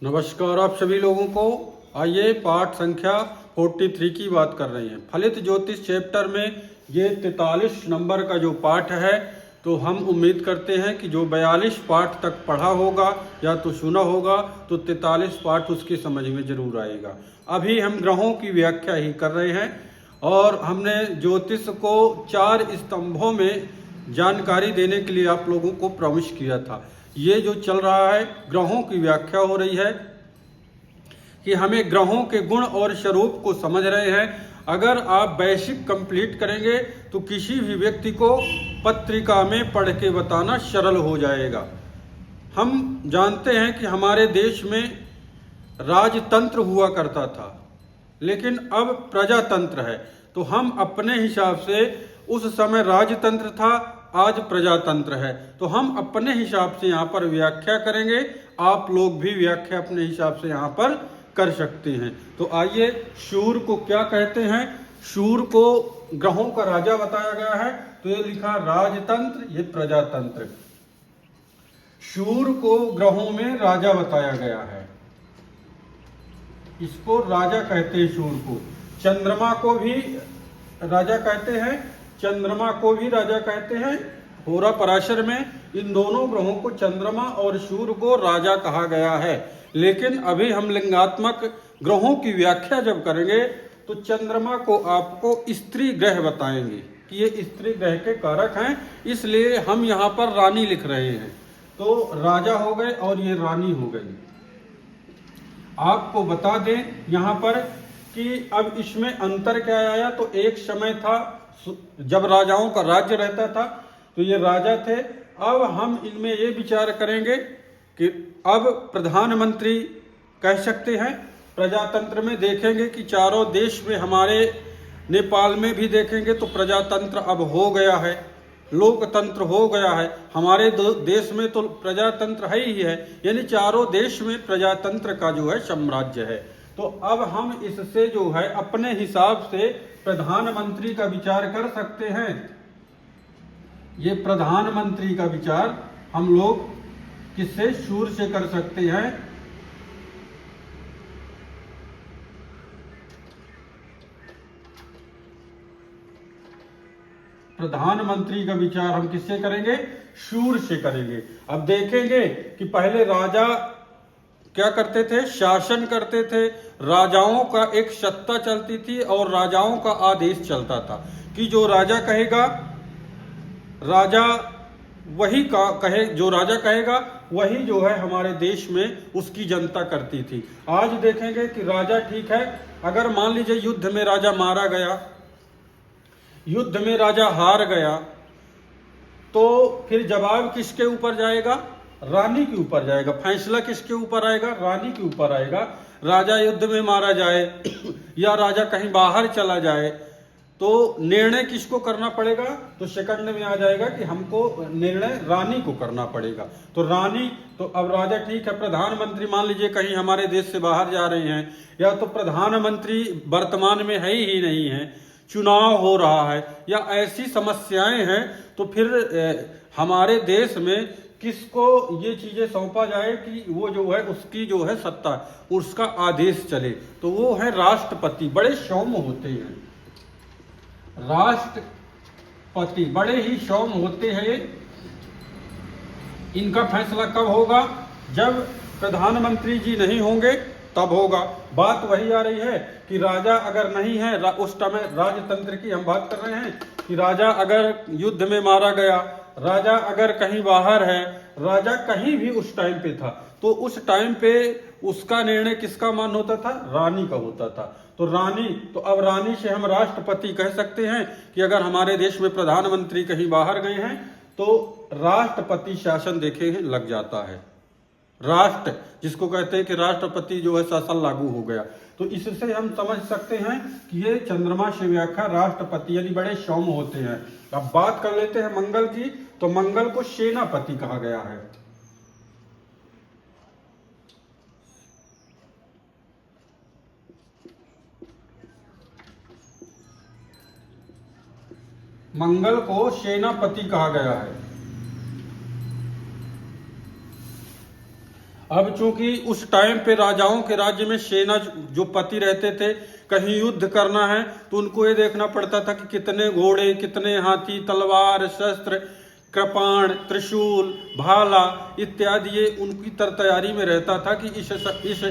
नमस्कार आप सभी लोगों को। आइए पाठ संख्या 43 की बात कर रहे हैं। फलित ज्योतिष चैप्टर में ये 43 नंबर का जो पाठ है, तो हम उम्मीद करते हैं कि जो 42 पाठ तक पढ़ा होगा या तो सुना होगा तो 43 पाठ उसकी समझ में जरूर आएगा। अभी हम ग्रहों की व्याख्या ही कर रहे हैं और हमने ज्योतिष को 4 स्तंभों में जानकारी देने के लिए आप लोगों को प्रॉमिस किया था। ये जो चल रहा है, ग्रहों की व्याख्या हो रही है कि हमें ग्रहों के गुण और स्वरूप को समझ रहे हैं। अगर आप बेसिक कंप्लीट करेंगे तो किसी भी व्यक्ति को पत्रिका में पढ़ के बताना सरल हो जाएगा। हम जानते हैं कि हमारे देश में राजतंत्र हुआ करता था, लेकिन अब प्रजातंत्र है। तो हम अपने हिसाब से, उस समय राजतंत्र था, आज प्रजातंत्र है, तो हम अपने हिसाब से यहाँ पर व्याख्या करेंगे। आप लोग भी व्याख्या अपने हिसाब से यहाँ पर कर सकते हैं। तो आइए, सूर्य को क्या कहते हैं? सूर्य को ग्रहों का राजा बताया गया है, तो ये लिखा राजतंत्र, ये प्रजातंत्र। सूर्य को ग्रहों में राजा बताया गया है, इसको राजा कहते हैं सूर्य को। चंद्रमा को भी राजा कहते हैं, चंद्रमा को भी राजा कहते हैं। होरा पराशर में इन दोनों ग्रहों को, चंद्रमा और सूर्य को, राजा कहा गया है। लेकिन अभी हम लिंगात्मक ग्रहों की व्याख्या जब करेंगे तो चंद्रमा को आपको स्त्री ग्रह बताएंगे कि ये स्त्री ग्रह के कारक हैं, इसलिए हम यहाँ पर रानी लिख रहे हैं। तो राजा हो गए और ये रानी हो गई। आपको बता दें यहाँ पर कि अब इसमें अंतर क्या आया। तो एक समय था जब राजाओं का राज्य रहता था, तो ये राजा थे। अब हम इनमें ये विचार करेंगे कि अब प्रधानमंत्री कह सकते हैं। प्रजातंत्र में देखेंगे कि चारों देश में, हमारे नेपाल में भी देखेंगे तो प्रजातंत्र अब हो गया है, लोकतंत्र हो गया है। हमारे देश में तो प्रजातंत्र है ही है, यानी चारों देश में प्रजातंत्र का जो है साम्राज्य है। तो अब हम इससे जो है अपने हिसाब से प्रधानमंत्री का विचार कर सकते हैं। ये प्रधानमंत्री का विचार हम लोग किससे? सूर्य से कर सकते हैं। प्रधानमंत्री का विचार हम किससे करेंगे? सूर्य से करेंगे। अब देखेंगे कि पहले राजा क्या करते थे? शासन करते थे। राजाओं का एक सत्ता चलती थी और राजाओं का आदेश चलता था कि जो राजा कहेगा, राजा वही कहे, जो राजा कहेगा वही जो है हमारे देश में उसकी जनता करती थी। आज देखेंगे कि राजा ठीक है, अगर मान लीजिए युद्ध में राजा मारा गया, युद्ध में राजा हार गया, तो फिर जवाब किसके ऊपर जाएगा? रानी के ऊपर जाएगा। फैसला किसके ऊपर आएगा? रानी के ऊपर आएगा। राजा युद्ध में मारा जाए या राजा कहीं बाहर चला जाए, तो निर्णय किसको करना पड़ेगा? तो सेकंड में आ जाएगा कि हमको निर्णय रानी को करना पड़ेगा। तो रानी, तो अब राजा ठीक है। प्रधानमंत्री मान लीजिए कहीं हमारे देश से बाहर जा रहे हैं, या तो प्रधानमंत्री वर्तमान में है ही नहीं है, चुनाव हो रहा है या ऐसी समस्याएं हैं, तो फिर हमारे देश में किसको ये चीजें सौंपा जाए कि वो जो है उसकी जो है सत्ता, उसका आदेश चले? तो वो है राष्ट्रपति। बड़े सौम्य होते हैं राष्ट्रपति, बड़े ही सौम्य होते हैं। इनका फैसला कब होगा? जब प्रधानमंत्री जी नहीं होंगे तब होगा। बात वही आ रही है कि राजा अगर नहीं है, उस समय राजतंत्र की हम बात कर रहे हैं कि राजा अगर युद्ध में मारा गया, राजा अगर कहीं बाहर है, राजा कहीं भी उस टाइम पे था, तो उस टाइम पे उसका निर्णय किसका मान होता था? रानी का होता था। तो रानी, तो अब रानी से हम राष्ट्रपति कह सकते हैं कि अगर हमारे देश में प्रधानमंत्री कहीं बाहर गए हैं तो राष्ट्रपति शासन देखे लग जाता है। राष्ट्र जिसको कहते हैं कि राष्ट्रपति जो है शासन लागू हो गया। तो इससे हम समझ सकते हैं कि ये चंद्रमा से व्याख्या राष्ट्रपति, यानी बड़े सौम्य होते हैं। अब बात कर लेते हैं मंगल की। तो मंगल को सेनापति कहा गया है। मंगल को सेनापति कहा गया है। अब चूंकि उस टाइम पे राजाओं के राज्य में सेना जो पति रहते थे, कहीं युद्ध करना है तो उनको ये देखना पड़ता था कि कितने घोड़े, कितने हाथी, तलवार, शस्त्र, कृपाण, त्रिशूल, भाला इत्यादि ये उनकी तैयारी में रहता था कि इस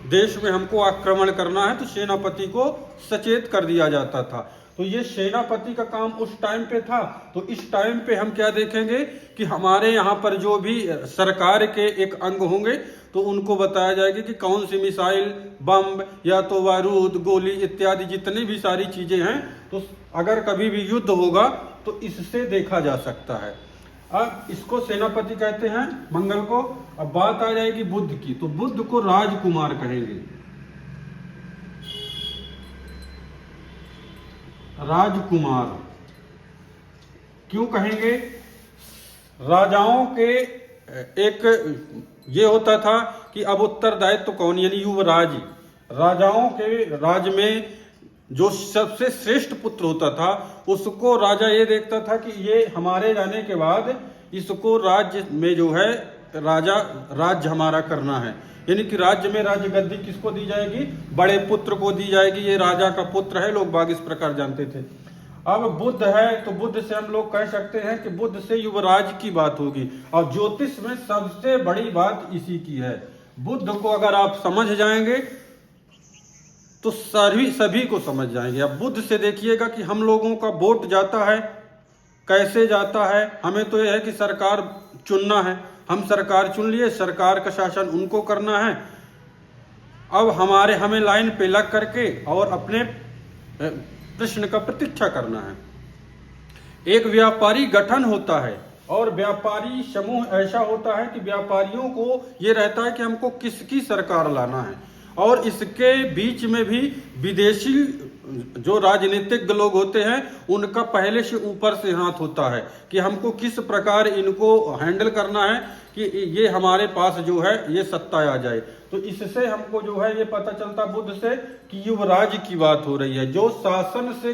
देश में हमको आक्रमण करना है, तो सेनापति को सचेत कर दिया जाता था। तो ये सेनापति का काम उस टाइम पे था। तो इस टाइम पे हम क्या देखेंगे कि हमारे यहाँ पर जो भी सरकार के एक अंग होंगे तो उनको बताया जाएगा कि कौन सी मिसाइल, बम या तो बारूद, गोली इत्यादि जितनी भी सारी चीजें हैं, तो अगर कभी भी युद्ध होगा तो इससे देखा जा सकता है। अब इसको सेनापति कहते हैं मंगल को। अब बात आ जाएगी बुध की, तो बुध को राजकुमार कहेंगे। राजकुमार क्यों कहेंगे? राजाओं के एक ये होता था कि अब उत्तरदायित्व कौन, यानी युवराज। राजाओं के राज में जो सबसे श्रेष्ठ पुत्र होता था उसको राजा ये देखता था कि ये हमारे जाने के बाद इसको राज्य में जो है राज्य हमारा करना है, यानी कि राज्य में राज्य गद्दी किसको दी जाएगी? बड़े पुत्र को दी जाएगी। ये राजा का पुत्र है, लोग बाग इस प्रकार जानते थे। अब बुध है तो बुध से हम लोग कह सकते हैं कि बुध से युवराज की बात होगी। और ज्योतिष में सबसे बड़ी बात इसी की है। बुध को अगर आप समझ जाएंगे तो सभी को समझ जाएंगे। अब बुध से देखिएगा कि हम लोगों का वोट जाता है, कैसे जाता है। हमें तो यह है कि सरकार चुनना है, हम सरकार चुन लिए, सरकार का शासन उनको करना है। अब हमें लाइन पे लग करके और अपने प्रश्न का प्रतीक्षा करना है। एक व्यापारी गठन होता है और व्यापारी समूह ऐसा होता है कि व्यापारियों को ये रहता है कि हमको किसकी सरकार लाना है, और इसके बीच में भी विदेशी जो राजनीतिक लोग होते हैं उनका पहले से ऊपर से हाथ होता है कि हमको किस प्रकार इनको हैंडल करना है कि ये हमारे पास जो है ये सत्ता आ जाए। तो इससे हमको जो है ये पता चलता बुध से कि युवराज की बात हो रही है, जो शासन से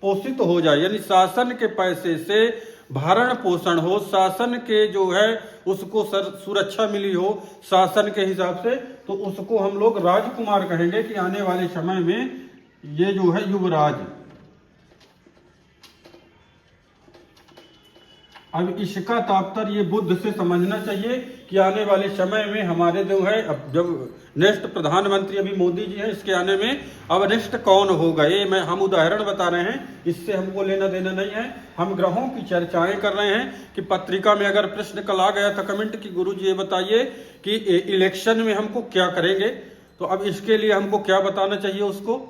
पोषित हो जाए, यानी शासन के पैसे से भरण पोषण हो, शासन के जो है उसको सुरक्षा मिली हो शासन के हिसाब से, तो उसको हम लोग राजकुमार कहेंगे कि आने वाले समय में ये जो है युवराज। अब इसका तात्पर्य ये बुध से समझना चाहिए कि आने वाले समय में हमारे जो है, अब जब नेक्स्ट प्रधानमंत्री अभी मोदी जी हैं, इसके आने में अब नेक्स्ट कौन होगा ये हम उदाहरण बता रहे हैं, इससे हमको लेना देना नहीं है। हम ग्रहों की चर्चाएं कर रहे हैं कि पत्रिका में अगर प्रश्न कल आ गया था कमेंट कि गुरुजी ये बताइए कि इलेक्शन में हमको क्या करेंगे, तो अब इसके लिए हमको क्या बताना चाहिए उसको।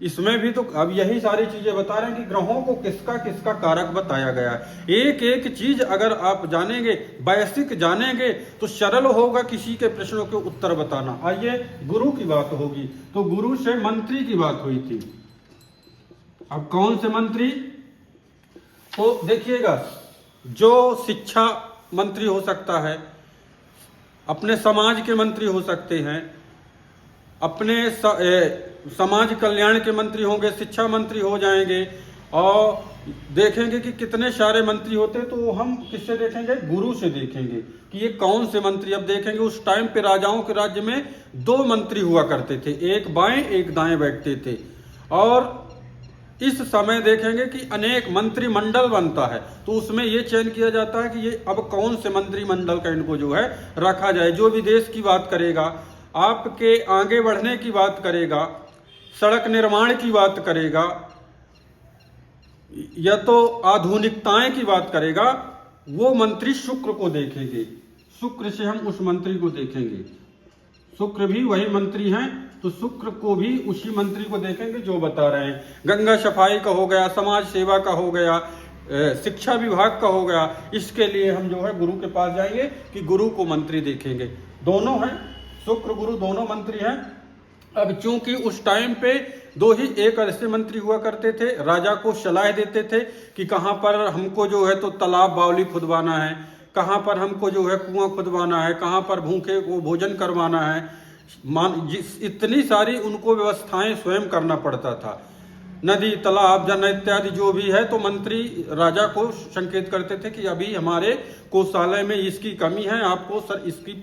इसमें भी तो अब यही सारी चीजें बता रहे हैं कि ग्रहों को किसका किसका कारक बताया गया है। एक एक चीज अगर आप जानेंगे, बेसिक जानेंगे, तो सरल होगा किसी के प्रश्नों के उत्तर बताना। आइए गुरु की बात होगी, तो गुरु से मंत्री की बात हुई थी। अब कौन से मंत्री? तो देखिएगा, जो शिक्षा मंत्री हो सकता है, अपने समाज के मंत्री हो सकते हैं, अपने समाज कल्याण के मंत्री होंगे, शिक्षा मंत्री हो जाएंगे, और देखेंगे कि कितने सारे मंत्री होते हैं। तो हम किससे देखेंगे? गुरु से देखेंगे कि ये कौन से मंत्री। अब देखेंगे उस टाइम पे राजाओं के राज्य में 2 मंत्री हुआ करते थे, एक बाएं एक दाएं बैठते थे, और इस समय देखेंगे कि अनेक मंत्रिमंडल बनता है, तो उसमें यह चयन किया जाता है कि ये अब कौन से मंत्रिमंडल का इनको जो है रखा जाए। जो विदेश की बात करेगा, आपके आगे बढ़ने की बात करेगा, सड़क निर्माण की बात करेगा, या तो आधुनिकताएं की बात करेगा, वो मंत्री शुक्र को देखेंगे। शुक्र से हम उस मंत्री को देखेंगे। शुक्र भी वही मंत्री हैं, तो शुक्र को भी उसी मंत्री को देखेंगे जो बता रहे हैं। गंगा सफाई का हो गया, समाज सेवा का हो गया, शिक्षा विभाग का हो गया। इसके लिए हम जो है गुरु के पास जाएंगे कि गुरु को मंत्री देखेंगे। दोनों हैं, शुक्र गुरु दोनों मंत्री हैं। अब चूंकि उस टाइम पे 2 ही एक ऐसे मंत्री हुआ करते थे, राजा को सलाह देते थे कि कहाँ पर हमको जो है तो तालाब बावली खुदवाना है, कहाँ पर हमको जो है कुआं खुदवाना है, कहाँ पर भूखे को भोजन करवाना है। इतनी सारी उनको व्यवस्थाएं स्वयं करना पड़ता था। नदी तालाब जन इत्यादि जो भी है, तो मंत्री राजा को संकेत करते थे कि अभी हमारे कोषालय में इसकी कमी है, आपको सर इसकी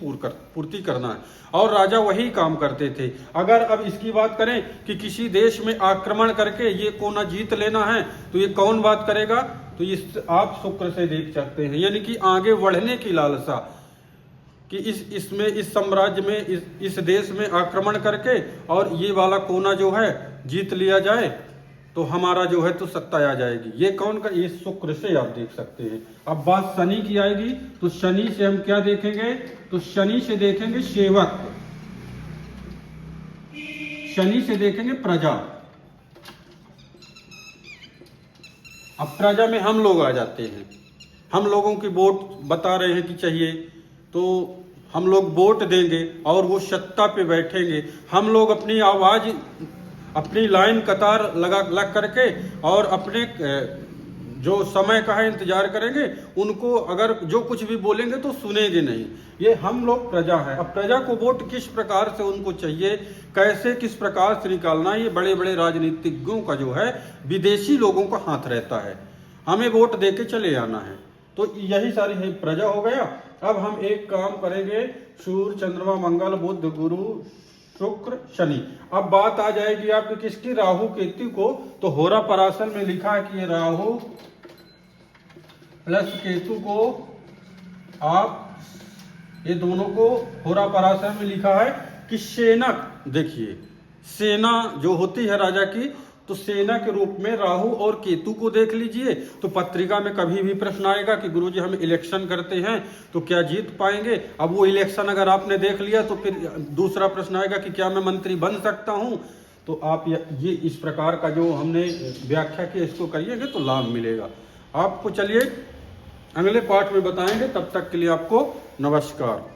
पूर्ति करना है, और राजा वही काम करते थे। अगर अब इसकी बात करें कि किसी देश में आक्रमण करके ये कोना जीत लेना है, तो ये कौन बात करेगा, तो इस आप शुक्र से देख सकते हैं, यानी कि आगे बढ़ने की लालसा कि इसमें इस साम्राज्य में इस देश में आक्रमण करके और ये वाला कोना जो है जीत लिया जाए, तो हमारा जो है तो सत्ता आ जाएगी। ये कौन का, ये शुक्र से आप देख सकते हैं। अब बात शनि की आएगी, तो शनि से हम क्या देखेंगे, तो शनि से देखेंगे सेवक, शनि से देखेंगे प्रजा। अब प्रजा में हम लोग आ जाते हैं, हम लोगों की वोट बता रहे हैं कि चाहिए, तो हम लोग वोट देंगे और वो सत्ता पे बैठेंगे। हम लोग अपनी आवाज, अपनी लाइन कतार लग करके और अपने जो समय का है इंतजार करेंगे, उनको अगर जो कुछ भी बोलेंगे तो सुनेंगे नहीं। ये हम लोग प्रजा है। अब प्रजा को वोट किस प्रकार से उनको चाहिए, कैसे किस प्रकार से निकालना, ये बड़े बड़े राजनीतिज्ञों का जो है, विदेशी लोगों का हाथ रहता है। हमें वोट दे के चले आना है, तो यही सारी है प्रजा हो गया। अब हम एक काम करेंगे, सूर्य चंद्रमा मंगल बुध गुरु शुक्र शनि। अब बात आ जाएगी आपकी किसकी, राहु केतु को। तो होरा पराशर में लिखा है कि ये राहु प्लस केतु को आप, ये दोनों को होरा पराशर में लिखा है कि सेना, देखिए सेना जो होती है राजा की, तो सेना के रूप में राहु और केतु को देख लीजिए। तो पत्रिका में कभी भी प्रश्न आएगा कि गुरुजी हम इलेक्शन करते हैं तो क्या जीत पाएंगे। अब वो इलेक्शन अगर आपने देख लिया, तो फिर दूसरा प्रश्न आएगा कि क्या मैं मंत्री बन सकता हूं। तो आप ये इस प्रकार का जो हमने व्याख्या की, इसको करिएगा तो लाभ मिलेगा आपको। चलिए अगले पाठ में बताएंगे, तब तक के लिए आपको नमस्कार।